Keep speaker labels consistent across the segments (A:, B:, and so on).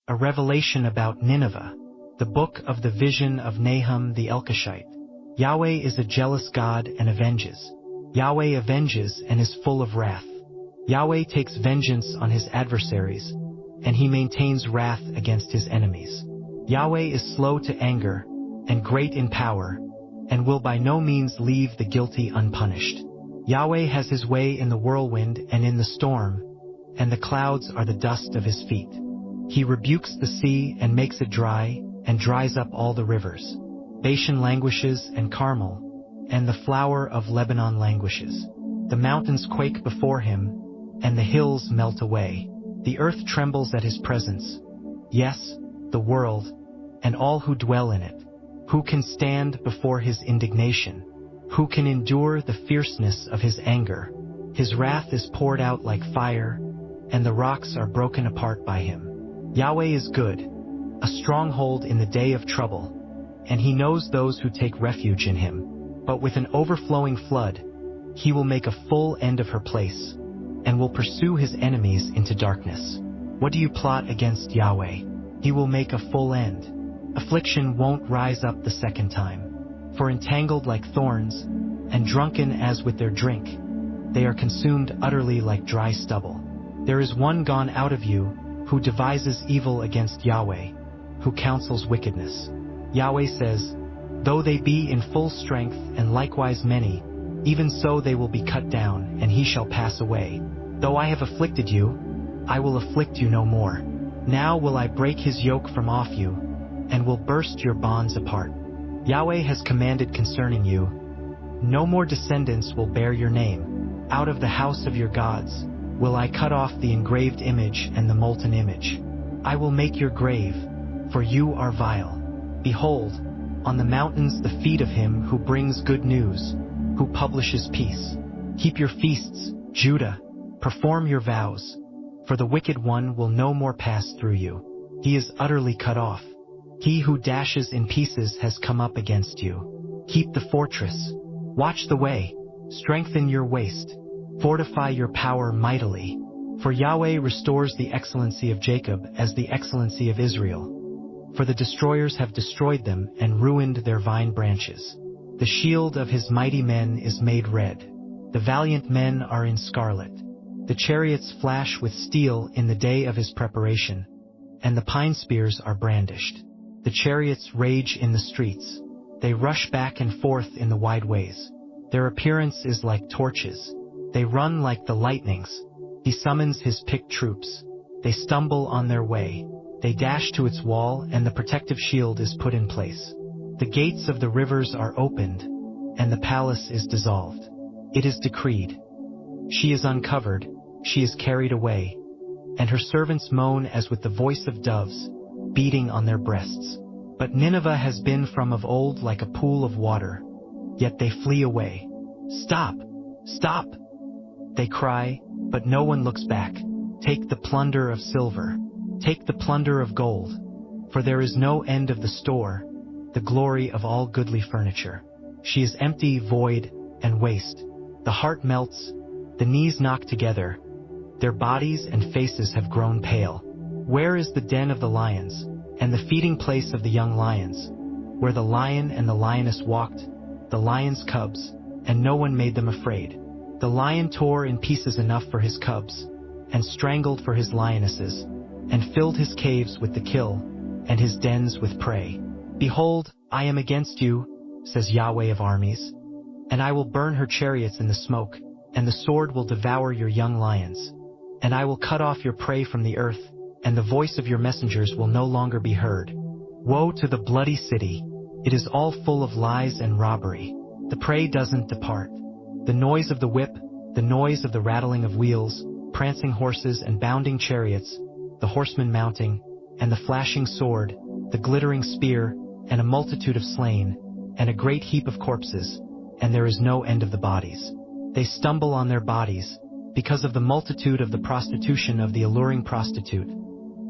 A: A revelation about Nineveh. The book of the vision of Nahum the Elkoshite. Yahweh is a jealous God and avenges. Yahweh avenges and is full of wrath. Yahweh takes vengeance on his adversaries, and he maintains wrath against his enemies. Yahweh is slow to anger and great in power, and will by no means leave the guilty unpunished. Yahweh has his way in the whirlwind and in the storm, and the clouds are the dust of his feet. He rebukes the sea and makes it dry, and dries up all the rivers. Bashan languishes and Carmel, and the flower of Lebanon languishes. The mountains quake before him, and the hills melt away. The earth trembles at his presence. Yes, the world, and all who dwell in it. Who can stand before his indignation? Who can endure the fierceness of his anger? His wrath is poured out like fire, and the rocks are broken apart by him. Yahweh is good, a stronghold in the day of trouble, and he knows those who take refuge in him. But with an overflowing flood, he will make a full end of her place, and will pursue his enemies into darkness. What do you plot against Yahweh? He will make a full end. Affliction won't rise up the second time. For entangled like thorns, and drunken as with their drink, they are consumed utterly like dry stubble. There is one gone out of you, who devises evil against Yahweh, who counsels wickedness. Yahweh says, though they be in full strength and likewise many, even so they will be cut down, and he shall pass away. Though I have afflicted you, I will afflict you no more. Now will I break his yoke from off you, and will burst your bonds apart. Yahweh has commanded concerning you, no more descendants will bear your name. Out of the house of your gods will I cut off the engraved image and the molten image. I will make your grave, for you are vile. Behold, on the mountains the feet of him who brings good news, who publishes peace. Keep your feasts, Judah, perform your vows, for the wicked one will no more pass through you. He is utterly cut off. He who dashes in pieces has come up against you. Keep the fortress. Watch the way. Strengthen your waist. Fortify your power mightily. For Yahweh restores the excellency of Jacob as the excellency of Israel. For the destroyers have destroyed them and ruined their vine branches. The shield of his mighty men is made red. The valiant men are in scarlet. The chariots flash with steel in the day of his preparation, and the pine spears are brandished. The chariots rage in the streets. They rush back and forth in the wide ways. Their appearance is like torches. They run like the lightnings. He summons his picked troops. They stumble on their way. They dash to its wall, and the protective shield is put in place. The gates of the rivers are opened, and the palace is dissolved. It is decreed. She is uncovered, she is carried away, and her servants moan as with the voice of doves, beating on their breasts. But Nineveh has been from of old like a pool of water, yet they flee away. Stop! Stop! They cry, but no one looks back. Take the plunder of silver. Take the plunder of gold. For there is no end of the store, the glory of all goodly furniture. She is empty, void, and waste. The heart melts, the knees knock together. Their bodies and faces have grown pale. Where is the den of the lions, and the feeding place of the young lions, where the lion and the lioness walked, the lion's cubs, and no one made them afraid? The lion tore in pieces enough for his cubs, and strangled for his lionesses, and filled his caves with the kill, and his dens with prey. Behold, I am against you, says Yahweh of armies, and I will burn her chariots in the smoke, and the sword will devour your young lions. And I will cut off your prey from the earth, and the voice of your messengers will no longer be heard. Woe to the bloody city! It is all full of lies and robbery. The prey doesn't depart. The noise of the whip, the noise of the rattling of wheels, prancing horses and bounding chariots, the horsemen mounting, and the flashing sword, the glittering spear, and a multitude of slain, and a great heap of corpses, and there is no end of the bodies. They stumble on their bodies, because of the multitude of the prostitution of the alluring prostitute,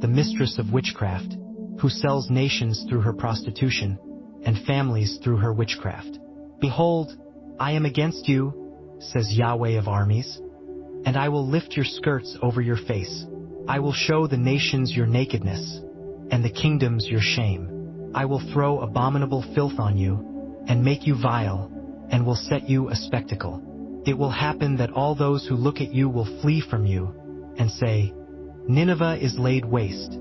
A: the mistress of witchcraft, who sells nations through her prostitution, and families through her witchcraft. Behold, I am against you, says Yahweh of armies, and I will lift your skirts over your face. I will show the nations your nakedness, and the kingdoms your shame. I will throw abominable filth on you, and make you vile, and will set you a spectacle. It will happen that all those who look at you will flee from you, and say, Nineveh is laid waste.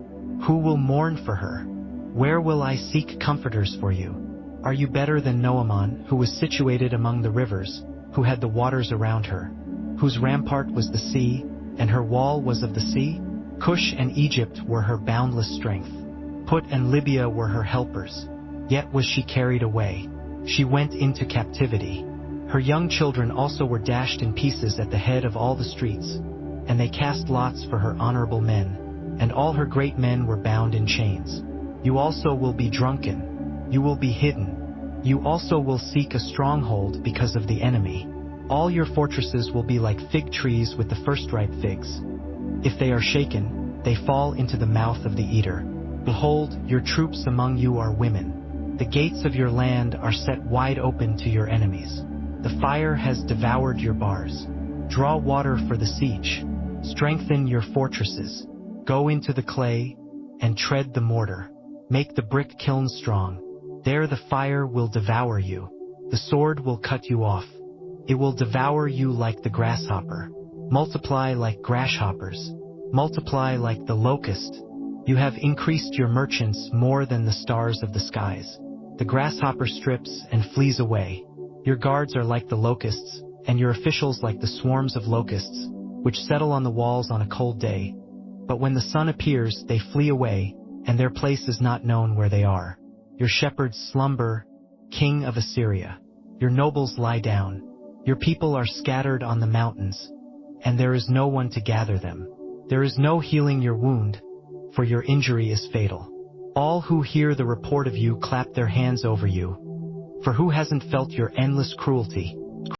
A: Who will mourn for her? Where will I seek comforters for you? Are you better than Nahum, who was situated among the rivers, who had the waters around her, whose rampart was the sea, and her wall was of the sea? Cush and Egypt were her boundless strength. Put and Libya were her helpers. Yet was she carried away. She went into captivity. Her young children also were dashed in pieces at the head of all the streets, and they cast lots for her honorable men, and all her great men were bound in chains. You also will be drunken. You will be hidden. You also will seek a stronghold because of the enemy. All your fortresses will be like fig trees with the first ripe figs. If they are shaken, they fall into the mouth of the eater. Behold, your troops among you are women. The gates of your land are set wide open to your enemies. The fire has devoured your bars. Draw water for the siege. Strengthen your fortresses. Go into the clay, and tread the mortar. Make the brick kiln strong. There the fire will devour you. The sword will cut you off. It will devour you like the grasshopper. Multiply like grasshoppers. Multiply like the locust. You have increased your merchants more than the stars of the skies. The grasshopper strips and flees away. Your guards are like the locusts, and your officials like the swarms of locusts, which settle on the walls on a cold day. But when the sun appears, they flee away, and their place is not known where they are. Your shepherds slumber, king of Assyria. Your nobles lie down. Your people are scattered on the mountains, and there is no one to gather them. There is no healing your wound, for your injury is fatal. All who hear the report of you clap their hands over you. For who hasn't felt your endless cruelty?